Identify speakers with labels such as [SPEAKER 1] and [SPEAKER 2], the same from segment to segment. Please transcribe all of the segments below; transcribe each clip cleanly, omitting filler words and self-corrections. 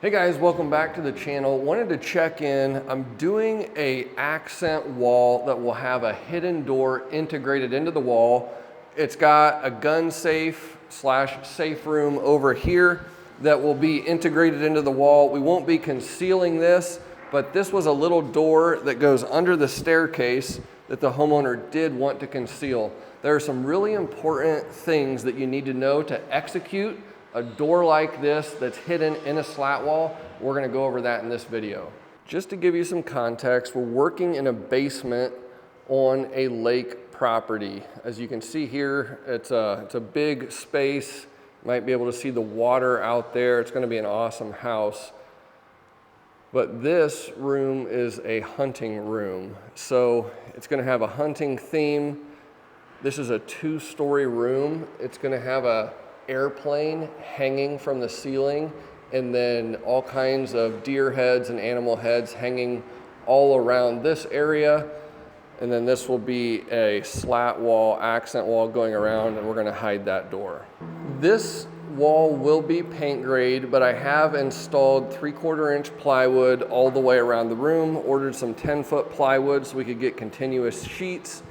[SPEAKER 1] Hey guys, welcome back to the channel. Wanted to check in. I'm doing a accent wall that will have a hidden door integrated into the wall. It's got a gun safe / safe room over here that will be integrated into the wall. We won't be concealing this, but this was a little door that goes under the staircase that the homeowner did want to conceal. There are some really important things that you need to know to execute a door like this that's hidden in a slat wall. We're gonna go over that in this video. Just to give you some context, we're working in a basement on a lake property. As you can see here, it's a big space. You might be able to see the water out there. It's gonna be an awesome house. But this room is a hunting room. So it's gonna have a hunting theme. This is a 2-story room. It's gonna have a airplane hanging from the ceiling, and then all kinds of deer heads and animal heads hanging all around this area. And then this will be a slat wall, accent wall going around, and we're gonna hide that door. This wall will be paint grade, but I have installed 3/4 inch plywood all the way around the room, ordered some 10-foot plywood so we could get continuous sheets.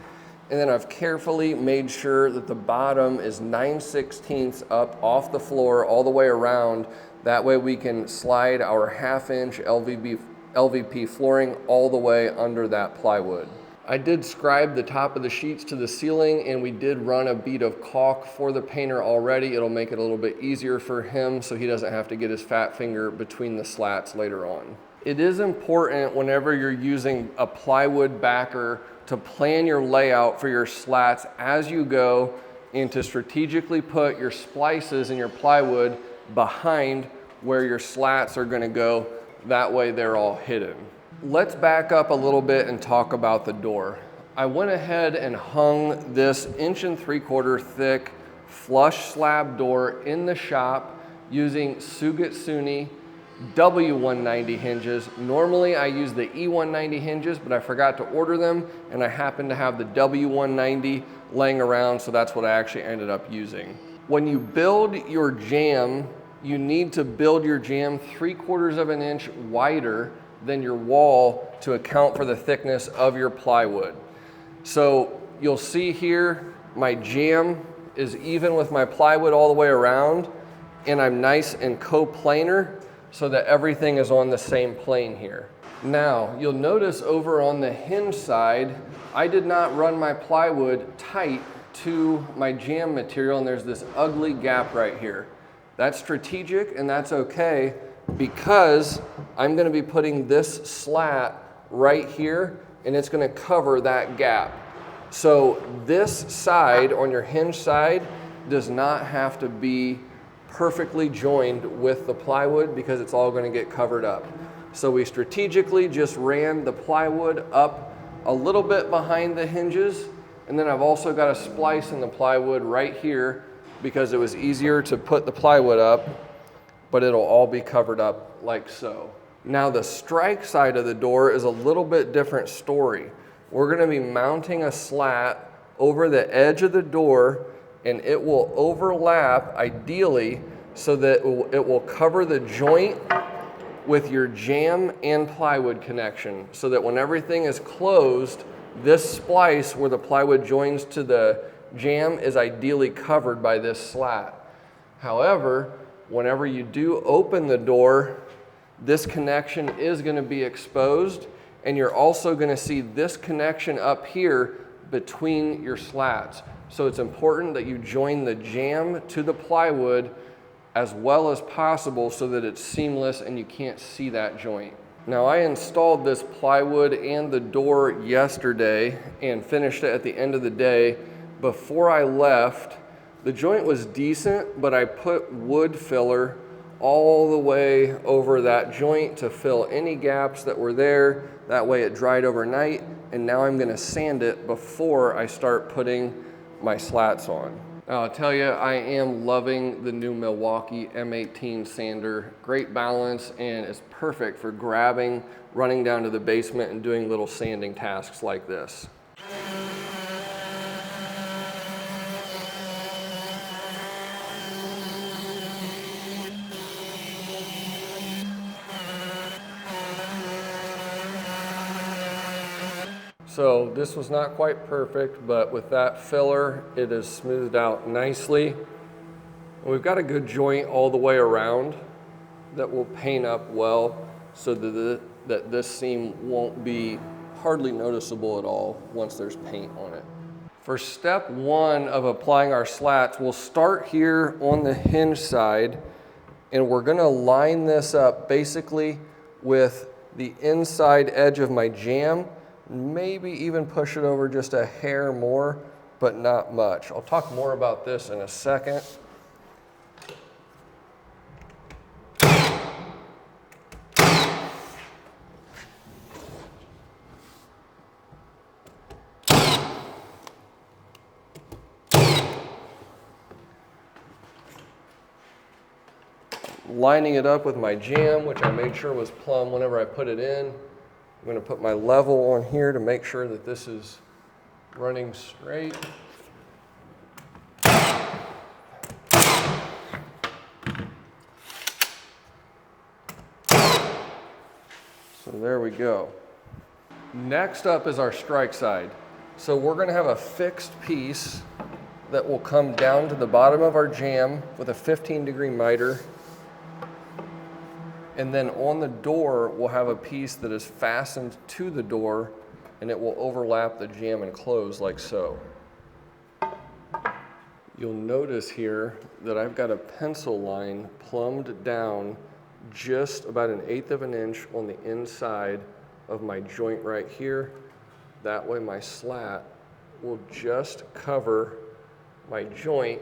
[SPEAKER 1] And then I've carefully made sure that the bottom is 9/16 up off the floor all the way around. That way we can slide our 1/2 inch LVP flooring all the way under that plywood. I did scribe the top of the sheets to the ceiling, and we did run a bead of caulk for the painter already. It'll make it a little bit easier for him so he doesn't have to get his fat finger between the slats later on. It is important whenever you're using a plywood backer to plan your layout for your slats as you go, and to strategically put your splices and your plywood behind where your slats are gonna go. That way they're all hidden. Let's back up a little bit and talk about the door. I went ahead and hung this 1 3/4 thick flush slab door in the shop using Sugatsune W190 hinges. Normally I use the E190 hinges, but I forgot to order them, and I happen to have the W190 laying around, so that's what I actually ended up using. When you build your jamb, you need to build your jamb 3/4 of an inch wider than your wall to account for the thickness of your plywood. So you'll see here, my jamb is even with my plywood all the way around, and I'm nice and coplanar, so that everything is on the same plane here. Now, you'll notice over on the hinge side, I did not run my plywood tight to my jamb material, and there's this ugly gap right here. That's strategic, and that's okay, because I'm gonna be putting this slat right here, and it's gonna cover that gap. So this side, on your hinge side, does not have to be perfectly joined with the plywood because it's all going to get covered up. So we strategically just ran the plywood up a little bit behind the hinges, and then I've also got a splice in the plywood right here because it was easier to put the plywood up, but it'll all be covered up like so. Now the strike side of the door is a little bit different story. We're going to be mounting a slat over the edge of the door, and it will overlap ideally so that it will cover the joint with your jamb and plywood connection, so that when everything is closed, this splice where the plywood joins to the jamb is ideally covered by this slat. However, whenever you do open the door, this connection is going to be exposed, and you're also going to see this connection up here between your slats. So it's important that you join the jamb to the plywood as well as possible so that it's seamless and you can't see that joint. Now I installed this plywood and the door yesterday and finished it at the end of the day. Before I left, the joint was decent, but I put wood filler all the way over that joint to fill any gaps that were there. That way it dried overnight, and now I'm gonna sand it before I start putting my slats on. Now, I'll tell you, I am loving the new Milwaukee M18 sander. Great balance, and it's perfect for grabbing, running down to the basement, and doing little sanding tasks like this. So this was not quite perfect, but with that filler, it is smoothed out nicely. We've got a good joint all the way around that will paint up well so that this seam won't be hardly noticeable at all once there's paint on it. For step one of applying our slats, we'll start here on the hinge side, and we're gonna line this up basically with the inside edge of my jamb, maybe even push it over just a hair more, but not much. I'll talk more about this in a second. Lining it up with my jamb, which I made sure was plumb whenever I put it in. I'm going to put my level on here to make sure that this is running straight. So there we go. Next up is our strike side. So we're going to have a fixed piece that will come down to the bottom of our jamb with a 15-degree miter. And then on the door, we'll have a piece that is fastened to the door, and it will overlap the jamb and close like so. You'll notice here that I've got a pencil line plumbed down just about 1/8 of an inch on the inside of my joint right here. That way my slat will just cover my joint,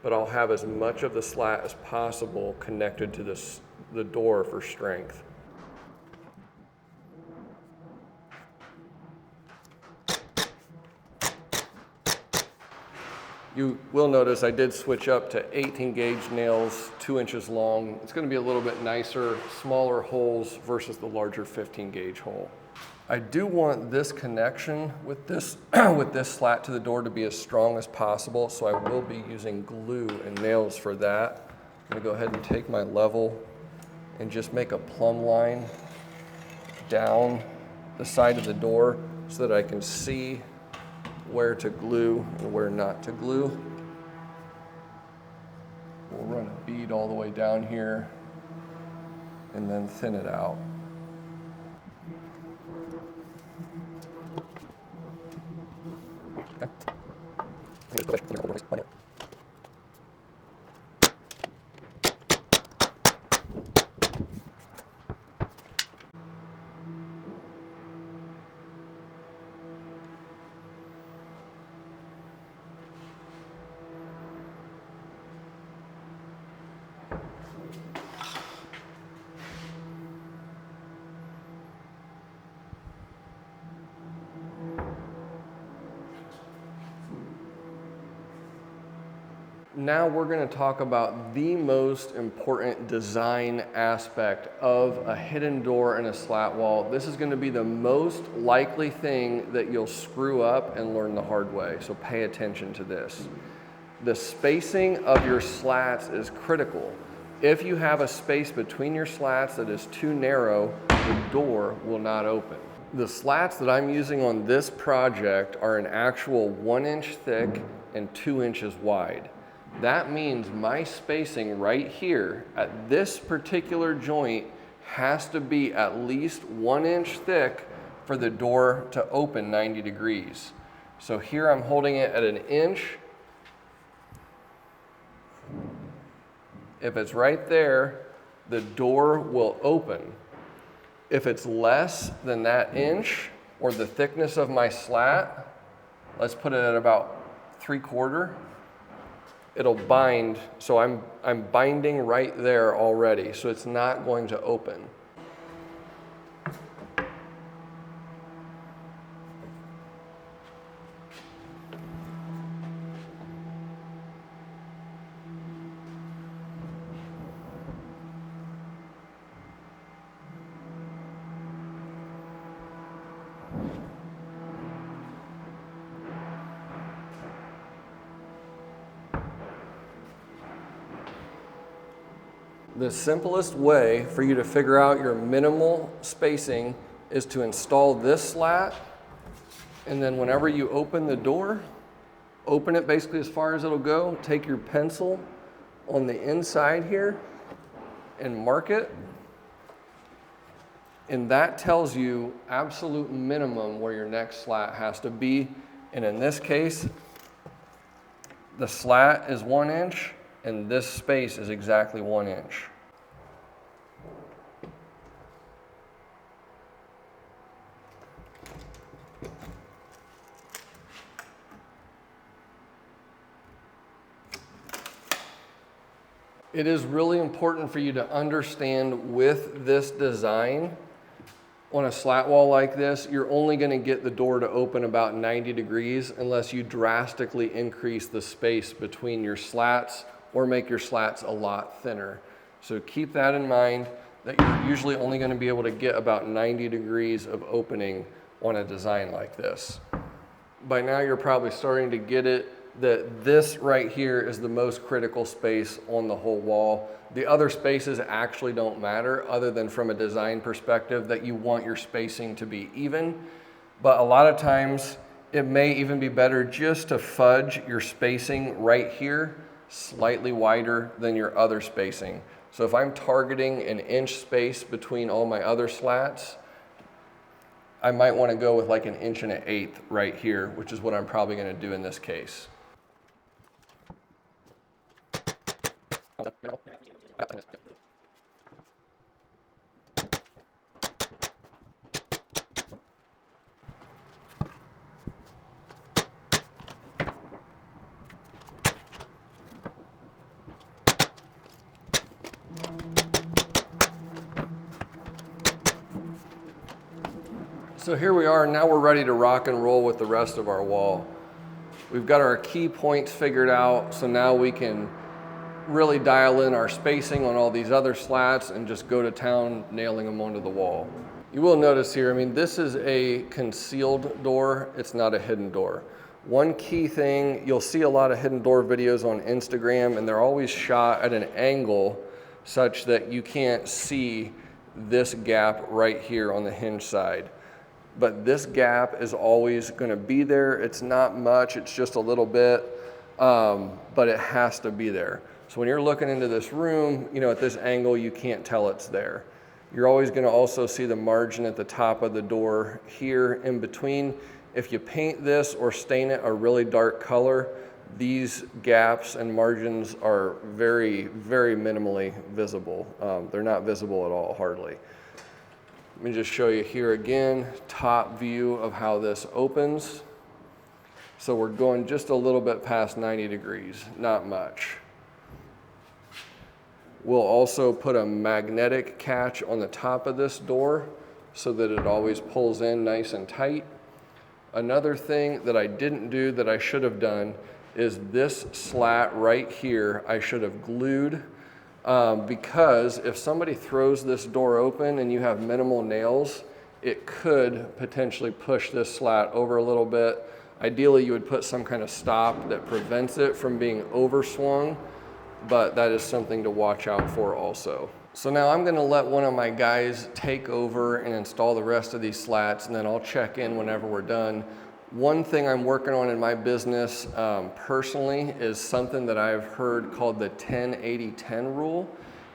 [SPEAKER 1] but I'll have as much of the slat as possible connected to the door for strength. You will notice I did switch up to 18 gauge nails, 2 inches long. It's going to be a little bit nicer, smaller holes versus the larger 15 gauge hole. I do want this connection with this with this slat to the door to be as strong as possible, so I will be using glue and nails for that. I'm going to go ahead and take my level and just make a plumb line down the side of the door so that I can see where to glue and where not to glue. We'll run a bead all the way down here and then thin it out. Okay. Now we're going to talk about the most important design aspect of a hidden door and a slat wall. This is going to be the most likely thing that you'll screw up and learn the hard way, so pay attention to this. The spacing of your slats is critical. If you have a space between your slats that is too narrow, the door will not open. The slats that I'm using on this project are an actual 1 inch thick and 2 inches wide. That means my spacing right here at this particular joint has to be at least 1 inch thick for the door to open 90 degrees. So here I'm holding it at 1 inch. If it's right there, the door will open. If it's less than that inch or the thickness of my slat, let's put it at about 3/4. It'll bind, so I'm binding right there already, so it's not going to open. The simplest way for you to figure out your minimal spacing is to install this slat And then whenever you open the door, open it basically as far as it'll go. Take your pencil on the inside here and mark it. And that tells you absolute minimum where your next slat has to be. And in this case, the slat is 1 inch and this space is exactly 1 inch. It is really important for you to understand with this design, on a slat wall like this, you're only going to get the door to open about 90 degrees unless you drastically increase the space between your slats or make your slats a lot thinner. So keep that in mind, that you're usually only going to be able to get about 90 degrees of opening on a design like this. By now you're probably starting to get it that this right here is the most critical space on the whole wall. The other spaces actually don't matter other than from a design perspective that you want your spacing to be even. But a lot of times it may even be better just to fudge your spacing right here slightly wider than your other spacing. So if I'm targeting an inch space between all my other slats, I might want to go with like 1 1/8 inches right here, which is what I'm probably going to do in this case. So here we are, now we're ready to rock and roll with the rest of our wall. We've got our key points figured out, so now we can really dial in our spacing on all these other slats and just go to town nailing them onto the wall. You will notice here, I mean, this is a concealed door, it's not a hidden door. One key thing, you'll see a lot of hidden door videos on Instagram and they're always shot at an angle such that you can't see this gap right here on the hinge side. But this gap is always going to be there. It's not much, it's just a little bit, but it has to be there. So when you're looking into this room, you know, at this angle, you can't tell it's there. You're always going to also see the margin at the top of the door here in between. If you paint this or stain it a really dark color, these gaps and margins are very, very minimally visible. They're not visible at all, hardly. Let me just show you here again, top view of how this opens. So we're going just a little bit past 90 degrees, not much. We'll also put a magnetic catch on the top of this door so that it always pulls in nice and tight. Another thing that I didn't do that I should have done is this slat right here I should have glued. Because if somebody throws this door open and you have minimal nails, it could potentially push this slat over a little bit. Ideally, you would put some kind of stop that prevents it from being overswung, but that is something to watch out for also. So now I'm gonna let one of my guys take over and install the rest of these slats, and then I'll check in whenever we're done. One thing I'm working on in my business personally is something that I've heard called the 10-80-10 rule.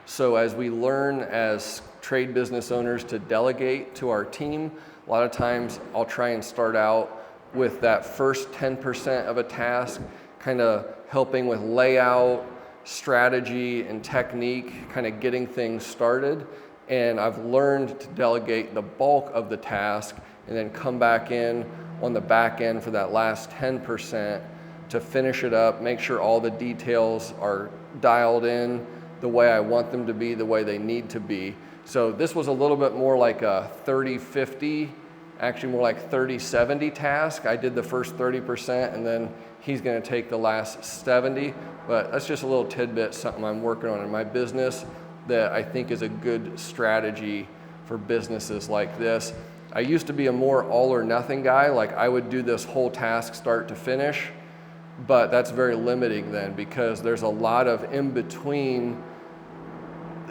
[SPEAKER 1] So as we learn as trade business owners to delegate to our team, a lot of times I'll try and start out with that first 10% of a task, kind of helping with layout, strategy, and technique, kind of getting things started. And I've learned to delegate the bulk of the task and then come back in on the back end for that last 10% to finish it up, make sure all the details are dialed in the way I want them to be, the way they need to be. So this was a little bit more like a 30-50, actually more like 30-70 task. I did the first 30% and then he's gonna take the last 70, but that's just a little tidbit, something I'm working on in my business that I think is a good strategy for businesses like this. I used to be a more all or nothing guy, like I would do this whole task start to finish, but that's very limiting then because there's a lot of in-between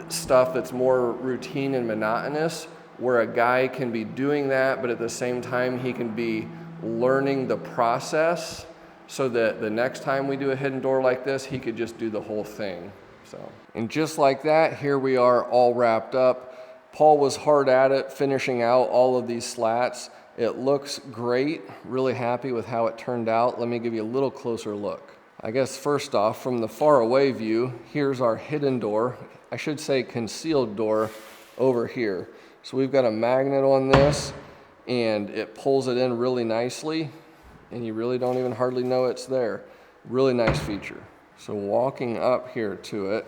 [SPEAKER 1] stuff that's more routine and monotonous where a guy can be doing that, but at the same time he can be learning the process so that the next time we do a hidden door like this, he could just do the whole thing. So, and just like that, here we are all wrapped up. Paul was hard at it, finishing out all of these slats. It looks great, really happy with how it turned out. Let me give you a little closer look. I guess first off, from the far away view, here's our hidden door. I should say concealed door over here. So we've got a magnet on this and it pulls it in really nicely and you really don't even hardly know it's there. Really nice feature. So walking up here to it,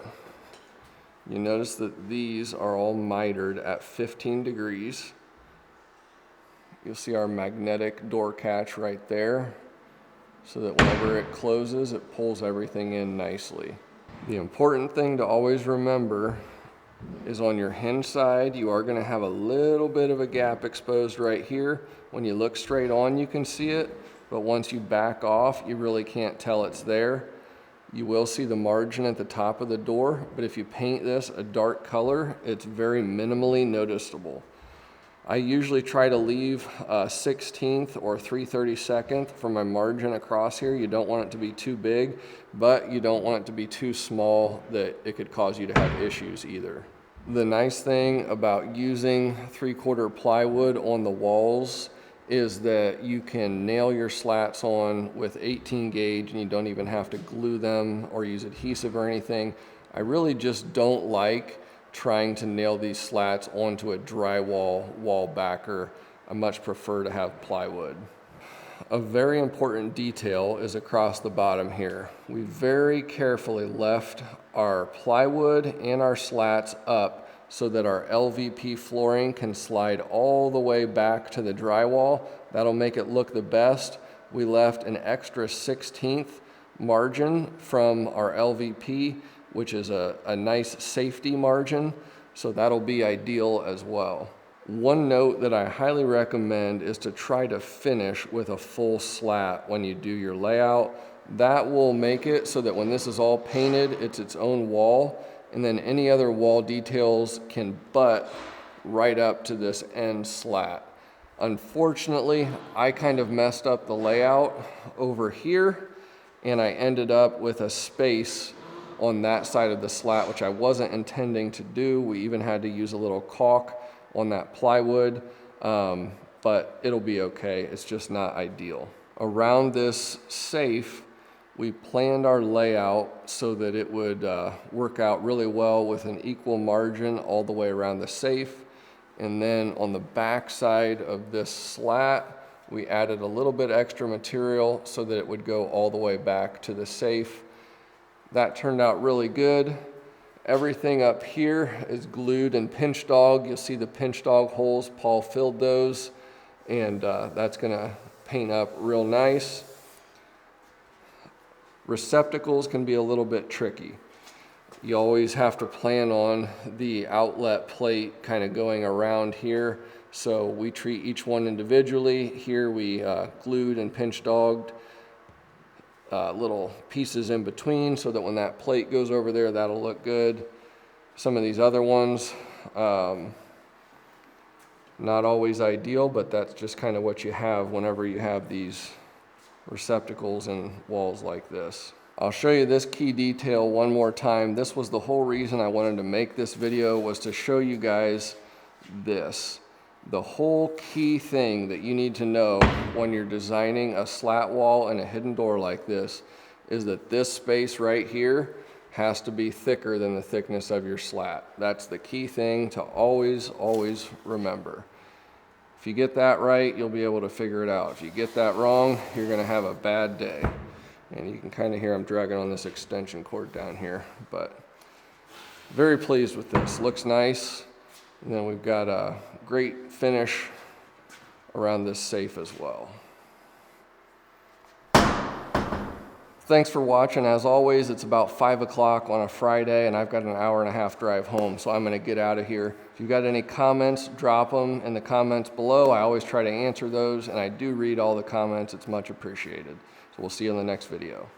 [SPEAKER 1] you notice that these are all mitered at 15 degrees. You'll see our magnetic door catch right there, so that whenever it closes, it pulls everything in nicely. The important thing to always remember is on your hinge side, you are going to have a little bit of a gap exposed right here. When you look straight on, you can see it, but once you back off, you really can't tell it's there. You will see the margin at the top of the door, but if you paint this a dark color, it's very minimally noticeable. I usually try to leave a 1/16 or 3/32 for my margin across here. You don't want it to be too big, but you don't want it to be too small that it could cause you to have issues either. The nice thing about using 3/4 plywood on the walls is that you can nail your slats on with 18 gauge and you don't even have to glue them or use adhesive or anything. I really just don't like trying to nail these slats onto a drywall wall backer. I much prefer to have plywood. A very important detail is across the bottom here. We very carefully left our plywood and our slats up so that our LVP flooring can slide all the way back to the drywall. That'll make it look the best. We left an extra 1/16 margin from our LVP, which is a nice safety margin, so that'll be ideal as well. One note that I highly recommend is to try to finish with a full slat when you do your layout. That will make it so that when this is all painted, it's its own wall, and then any other wall details can butt right up to this end slat. Unfortunately, I kind of messed up the layout over here, and I ended up with a space on that side of the slat, which I wasn't intending to do. We even had to use a little caulk on that plywood, but it'll be okay. It's just not ideal. Around this safe, we planned our layout so that it would work out really well with an equal margin all the way around the safe. And then on the back side of this slat, we added a little bit extra material so that it would go all the way back to the safe. That turned out really good. Everything up here is glued in pinch dog. You'll see the pinch dog holes. Paul filled those, and that's gonna paint up real nice. Receptacles can be a little bit tricky. You always have to plan on the outlet plate kind of going around here. So we treat each one individually. Here we glued and pinch dogged little pieces in between so that when that plate goes over there, that'll look good. Some of these other ones, not always ideal, but that's just kind of what you have whenever you have these receptacles and walls like this. I'll show you this key detail one more time. This was the whole reason I wanted to make this video, was to show you guys this. The whole key thing that you need to know when you're designing a slat wall and a hidden door like this is that this space right here has to be thicker than the thickness of your slat. That's the key thing to always, always remember. If you get that right, you'll be able to figure it out. If you get that wrong, you're gonna have a bad day. And you can kind of hear I'm dragging on this extension cord down here, but very pleased with this. Looks nice. And then we've got a great finish around this safe as well. Thanks for watching. As always, it's about 5 o'clock on a Friday and I've got an hour-and-a-half drive home, so I'm gonna get out of here. If you've got any comments, drop them in the comments below. I always try to answer those, and I do read all the comments. It's much appreciated. So we'll see you in the next video.